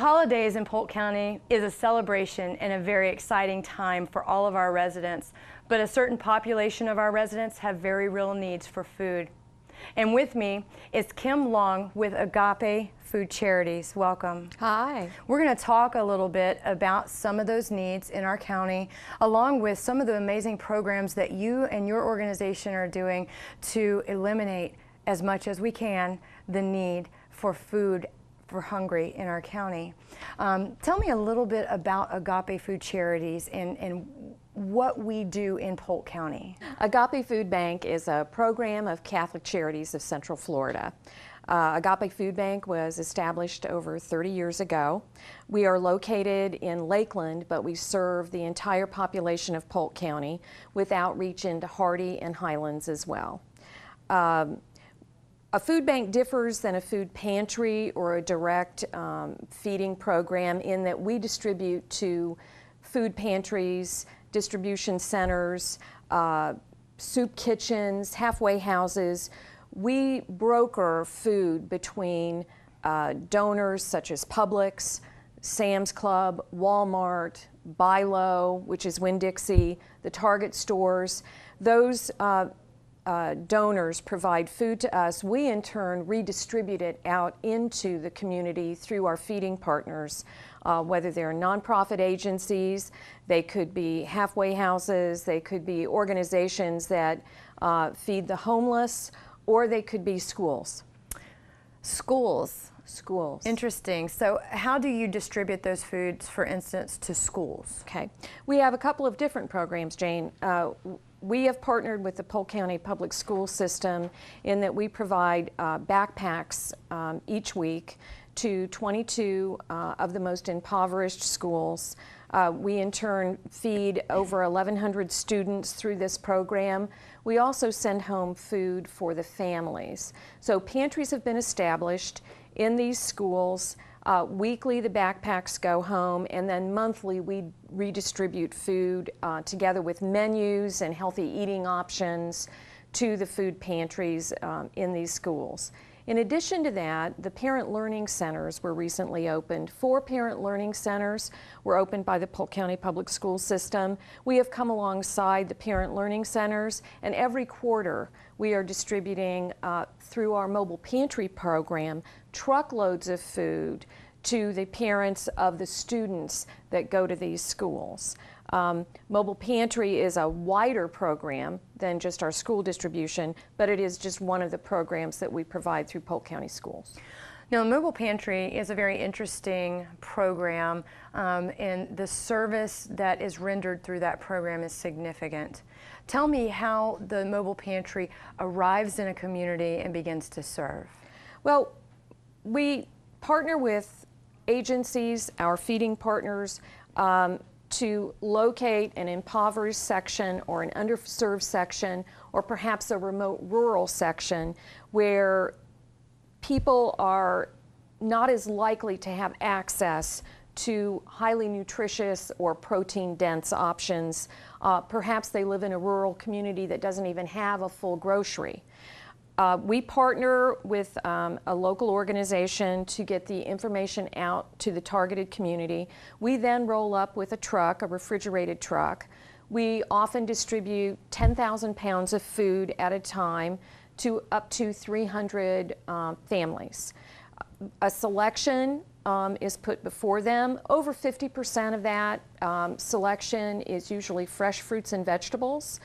holidays in Polk County is a celebration and a very exciting time for all of our residents, but a certain population of our residents have very real needs for food. And with me is Kim Long with Agape Food Charities. Welcome. Hi. We're going to talk a little bit about some of those needs in our county, along with some of the amazing programs that you and your organization are doing to eliminate as much as we can the need for food for hungry in our county. Tell me a little bit about Agape Food Charities and what we do in Polk County. Agape Food Bank is a program of Catholic Charities of Central Florida. Agape Food Bank was established over 30 years ago. We are located in Lakeland, but we serve the entire population of Polk County with outreach into Hardy and Highlands as well. A food bank differs than a food pantry or a direct feeding program in that we distribute to food pantries, distribution centers, soup kitchens, halfway houses. We broker food between donors such as Publix, Sam's Club, Walmart, Bi-Lo, which is Winn-Dixie, the Target stores. Those donors provide food to us. We in turn redistribute it out into the community through our feeding partners, whether they're nonprofit agencies, they could be halfway houses, they could be organizations that feed the homeless, or they could be schools. Schools. Schools. Interesting. So how do you distribute those foods, for instance, to schools? Okay. We have a couple of different programs, Jane. We have partnered with the Polk County Public School System in that we provide backpacks each week to 22 of the most impoverished schools. We in turn feed over 1,100 students through this program. We also send home food for the families. So pantries have been established in these schools. Weekly the backpacks go home, and then monthly we redistribute food together with menus and healthy eating options to the food pantries in these schools. In addition to that, the Parent Learning Centers were recently opened. 4 Parent Learning Centers were opened by the Polk County Public School System. We have come alongside the Parent Learning Centers, and every quarter we are distributing through our mobile pantry program truckloads of food to the parents of the students that go to these schools. Mobile Pantry is a wider program than just our school distribution, but it is just one of the programs that we provide through Polk County Schools. Now, Mobile Pantry is a very interesting program, and the service that is rendered through that program is significant. Tell me how the Mobile Pantry arrives in a community and begins to serve. Well, we partner with agencies, our feeding partners, to locate an impoverished section or an underserved section or perhaps a remote rural section where people are not as likely to have access to highly nutritious or protein-dense options. Perhaps they live in a rural community that doesn't even have a full grocery. We partner with a local organization to get the information out to the targeted community. We then roll up with a truck, a refrigerated truck. We often distribute 10,000 pounds of food at a time to up to 300 families. A selection is put before them. Over 50% of that selection is usually fresh fruits and vegetables.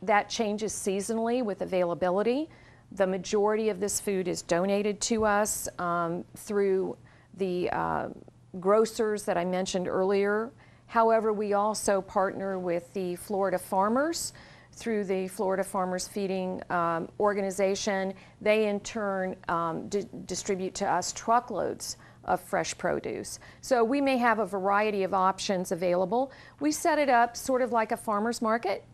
That changes seasonally with availability. The majority of this food is donated to us through the grocers that I mentioned earlier. However, we also partner with the Florida farmers through the Florida Farmers Feeding Organization. They in turn distribute to us truckloads of fresh produce. So we may have a variety of options available. We set it up sort of like a farmer's market.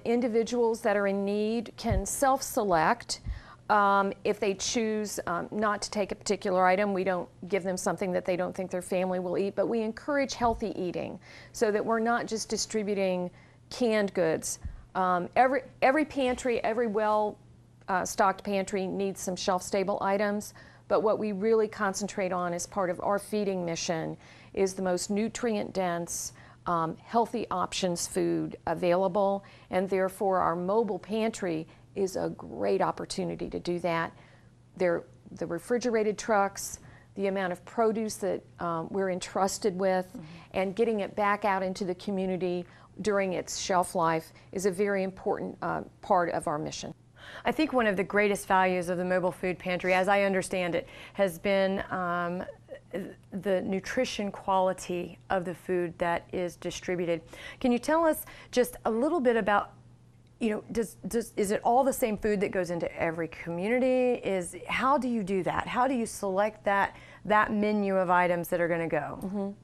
Individuals that are in need can self-select. If they choose not to take a particular item, we don't give them something that they don't think their family will eat, but we encourage healthy eating so that we're not just distributing canned goods. Every pantry, every well-stocked pantry needs some shelf-stable items, But what we really concentrate on as part of our feeding mission is the most nutrient-dense, healthy options food available, and therefore our mobile pantry is a great opportunity to do that. The refrigerated trucks, the amount of produce that we're entrusted with, and getting it back out into the community during its shelf life is a very important part of our mission. I think one of the greatest values of the mobile food pantry, as I understand it, has been the nutrition quality of the food that is distributed. Can you tell us just a little bit about, you know, is it all the same food that goes into every community? How do you do that? How do you select that menu of items that are going to go?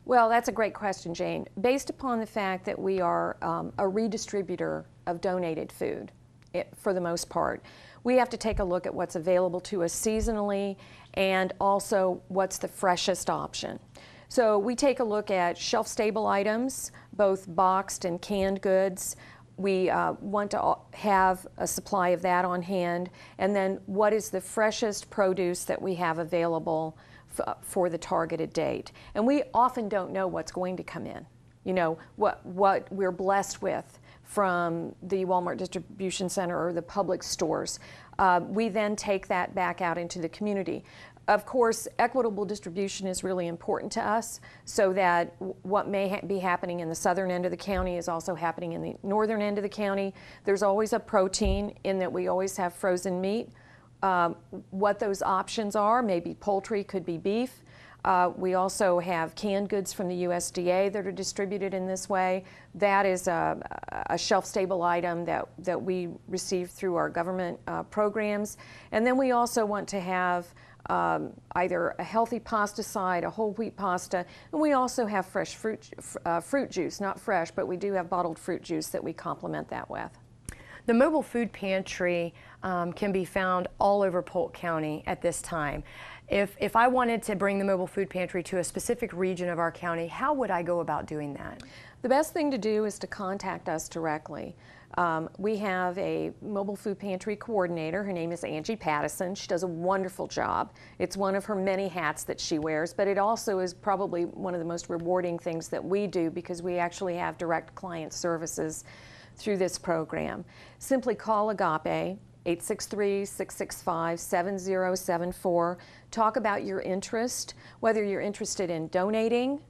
Well, that's a great question, Jane. Based upon the fact that we are a redistributor of donated food, for the most part, we have to take a look at what's available to us seasonally and also what's the freshest option. So we take a look at shelf-stable items, both boxed and canned goods. We want to have a supply of that on hand, and then what is the freshest produce that we have available for the targeted date. And we often don't know what's going to come in, you know, what we're blessed with from the Walmart distribution center or the public stores. We then take that back out into the community. Of course, equitable distribution is really important to us, so that what may be happening in the southern end of the county is also happening in the northern end of the county. There's always a protein in that we always have frozen meat. What those options are, maybe poultry, could be beef. We also have canned goods from the USDA that are distributed in this way. That is a shelf-stable item that we receive through our government programs. And then we also want to have either a healthy pasta side, a whole wheat pasta, and we also have fresh fruit juice, not fresh, but we do have bottled fruit juice that we complement that with. The mobile food pantry can be found all over Polk County at this time. If I wanted to bring the mobile food pantry to a specific region of our county, how would I go about doing that? The best thing to do is to contact us directly. We have a mobile food pantry coordinator. Her name is Angie Pattison. She does a wonderful job. It's one of her many hats that she wears, but it also is probably one of the most rewarding things that we do, because we actually have direct client services through this program. Simply call Agape, 863-665-7074. Talk about your interest, whether you're interested in donating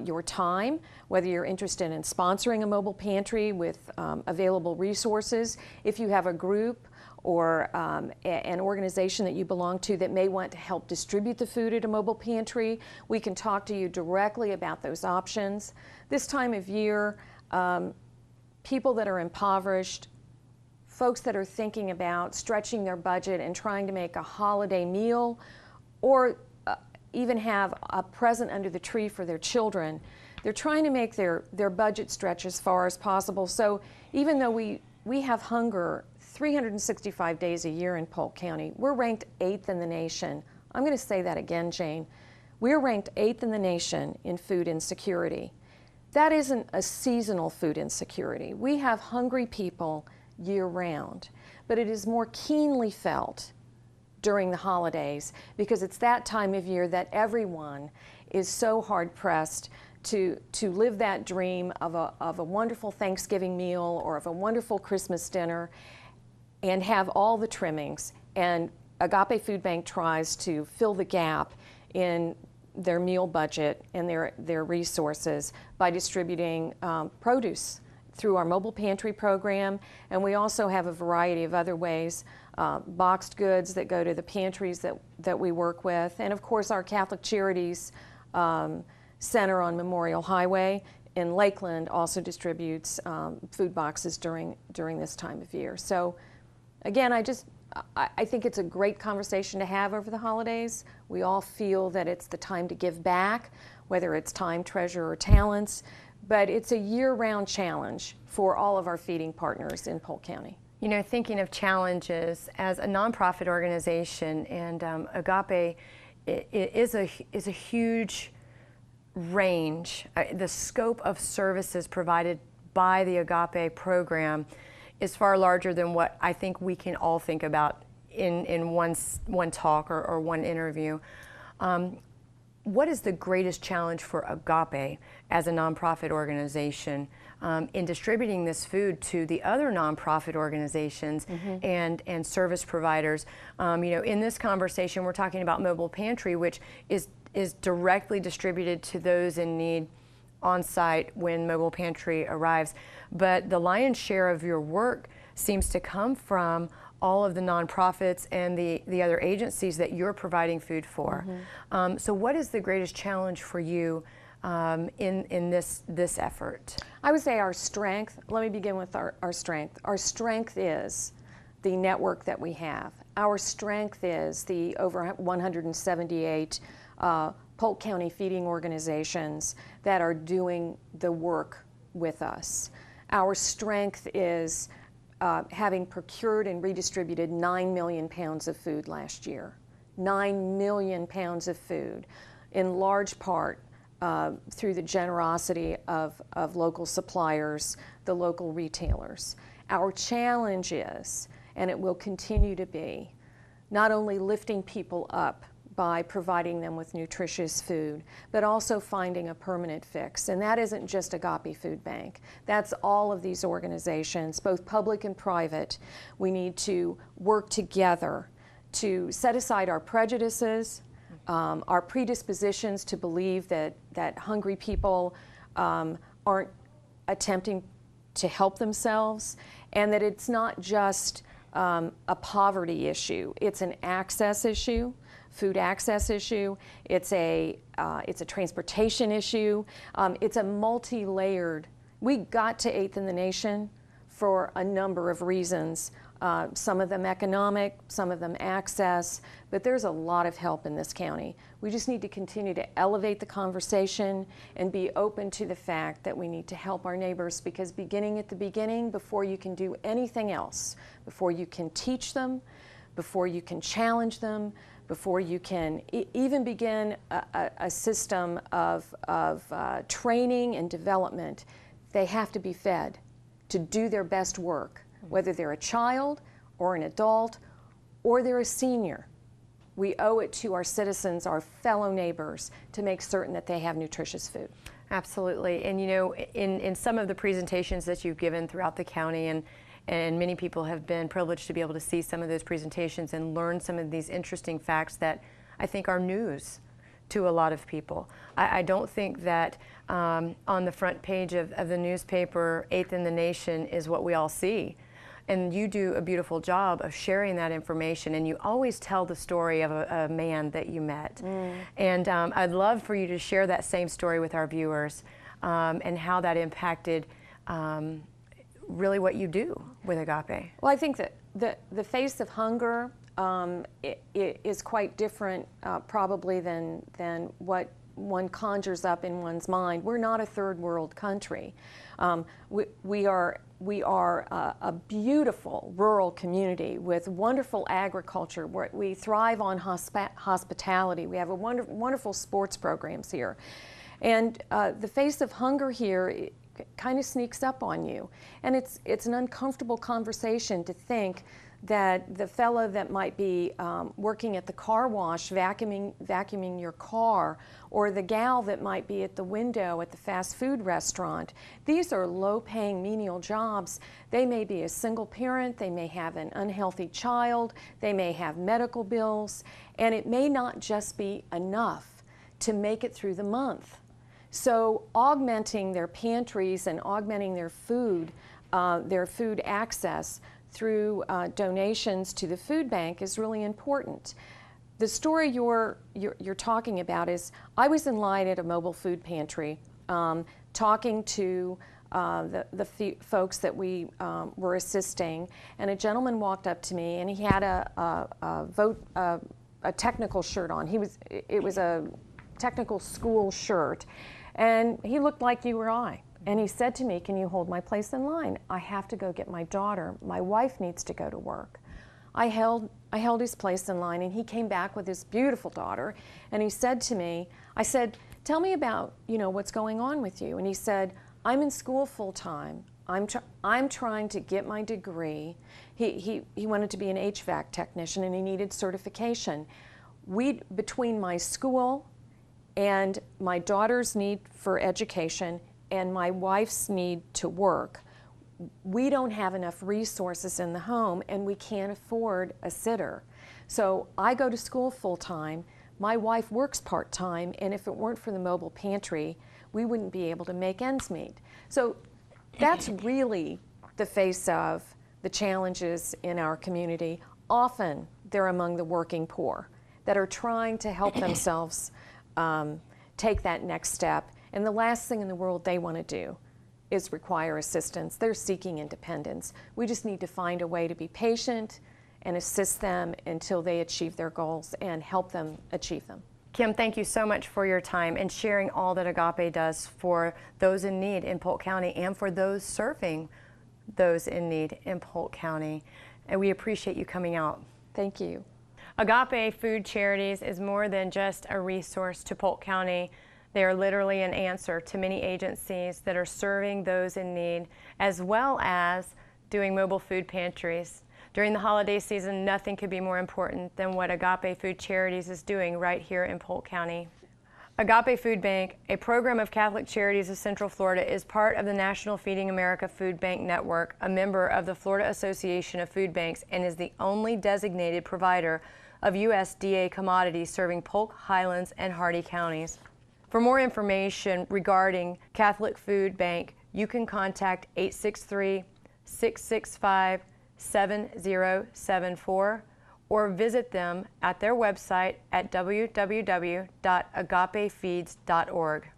your time, whether you're interested in sponsoring a mobile pantry with available resources. If you have a group or an organization that you belong to that may want to help distribute the food at a mobile pantry, we can talk to you directly about those options. This time of year, people that are impoverished, folks that are thinking about stretching their budget and trying to make a holiday meal, or even have a present under the tree for their children, they're trying to make their budget stretch as far as possible. So even though we have hunger 365 days a year in Polk County, we're ranked 8th in the nation. I'm going to say that again, Jane. We're ranked 8th in the nation in food insecurity. That isn't a seasonal food insecurity. We have hungry people year-round, but it is more keenly felt during the holidays, because it's that time of year that everyone is so hard-pressed to live that dream of a wonderful Thanksgiving meal or of a wonderful Christmas dinner and have all the trimmings. And Agape Food Bank tries to fill the gap in their meal budget and their resources by distributing produce through our mobile pantry program, and we also have a variety of other ways, boxed goods that go to the pantries that we work with, and of course our Catholic Charities Center on Memorial Highway in Lakeland also distributes food boxes during this time of year. So again, I think it's a great conversation to have over the holidays. We all feel that it's the time to give back, whether it's time, treasure, or talents. But it's a year-round challenge for all of our feeding partners in Polk County. You know, thinking of challenges, as a nonprofit organization, and Agape is a huge range. The scope of services provided by the Agape program is far larger than what I think we can all think about in one talk or one interview. What is the greatest challenge for Agape as a nonprofit organization in distributing this food to the other nonprofit organizations and service providers? In this conversation, we're talking about Mobile Pantry, which is directly distributed to those in need on site when Mobile Pantry arrives. But the lion's share of your work seems to come from all of the nonprofits and the other agencies that you're providing food for. So what is the greatest challenge for you in this effort? I would say our strength, let me begin with our strength. Our strength is the network that we have. Our strength is the over 178 Polk County feeding organizations that are doing the work with us. Our strength is having procured and redistributed 9 million pounds of food last year. 9 million pounds of food, in large part through the generosity of local suppliers, the local retailers. Our challenge is, and it will continue to be, not only lifting people up by providing them with nutritious food, but also finding a permanent fix. And that isn't just Agape Food Bank. That's all of these organizations, both public and private. We need to work together to set aside our prejudices, our predispositions to believe that hungry people aren't attempting to help themselves, and that it's not just a poverty issue. It's an access issue. Food access issue, it's a transportation issue, it's a multi-layered. We got to 8th in the nation for a number of reasons, some of them economic, some of them access, but there's a lot of help in this county. We just need to continue to elevate the conversation and be open to the fact that we need to help our neighbors, because beginning at the beginning, before you can do anything else, before you can teach them, before you can challenge them, before you can even begin a system of training and development, they have to be fed to do their best work, whether they're a child or an adult or they're a senior. We owe it to our citizens, our fellow neighbors, to make certain that they have nutritious food. Absolutely. And in some of the presentations that you've given throughout the county, and many people have been privileged to be able to see some of those presentations and learn some of these interesting facts that I think are news to a lot of people. I don't think that on the front page of the newspaper, 8th in the nation is what we all see. And you do a beautiful job of sharing that information, and you always tell the story of a man that you met. And I'd love for you to share that same story with our viewers and how that impacted really what you do with Agape. Well, I think that the face of hunger is quite different probably than what one conjures up in one's mind. We're not a third world country. We are a beautiful rural community with wonderful agriculture. We thrive on hospitality. We have a wonderful sports programs here. And the face of hunger here kind of sneaks up on you. And it's an uncomfortable conversation to think that the fellow that might be working at the car wash, vacuuming your car, or the gal that might be at the window at the fast food restaurant, these are low-paying menial jobs. They may be a single parent, they may have an unhealthy child, they may have medical bills, and it may not just be enough to make it through the month. So augmenting their pantries and augmenting their food access through donations to the food bank is really important. The story you're talking about is, I was in line at a mobile food pantry talking to the folks that we were assisting, and a gentleman walked up to me, and he had a technical shirt on. It was a technical school shirt, and he looked like you or I. And he said to me, "Can you hold my place in line? I have to go get my daughter. My wife needs to go to work." I held his place in line, and he came back with his beautiful daughter, and he said to me, I said, "Tell me about, what's going on with you." And he said, "I'm in school full time. I'm trying to get my degree. He wanted to be an HVAC technician and he needed certification. Between my school and my daughter's need for education and my wife's need to work, we don't have enough resources in the home and we can't afford a sitter. So I go to school full-time, my wife works part-time, and if it weren't for the mobile pantry, we wouldn't be able to make ends meet. So that's really the face of the challenges in our community. Often they're among the working poor that are trying to help themselves take that next step. And the last thing in the world they want to do is require assistance. They're seeking independence. We just need to find a way to be patient and assist them until they achieve their goals and help them achieve them. Kim, thank you so much for your time and sharing all that Agape does for those in need in Polk County and for those serving those in need in Polk County. And we appreciate you coming out. Thank you. Agape Food Charities is more than just a resource to Polk County. They are literally an answer to many agencies that are serving those in need, as well as doing mobile food pantries. During the holiday season, nothing could be more important than what Agape Food Charities is doing right here in Polk County. Agape Food Bank, a program of Catholic Charities of Central Florida, is part of the National Feeding America Food Bank Network, a member of the Florida Association of Food Banks, and is the only designated provider of USDA commodities serving Polk, Highlands, and Hardee counties. For more information regarding Catholic Food Bank, you can contact 863-665-7074 or visit them at their website at www.agapefeeds.org.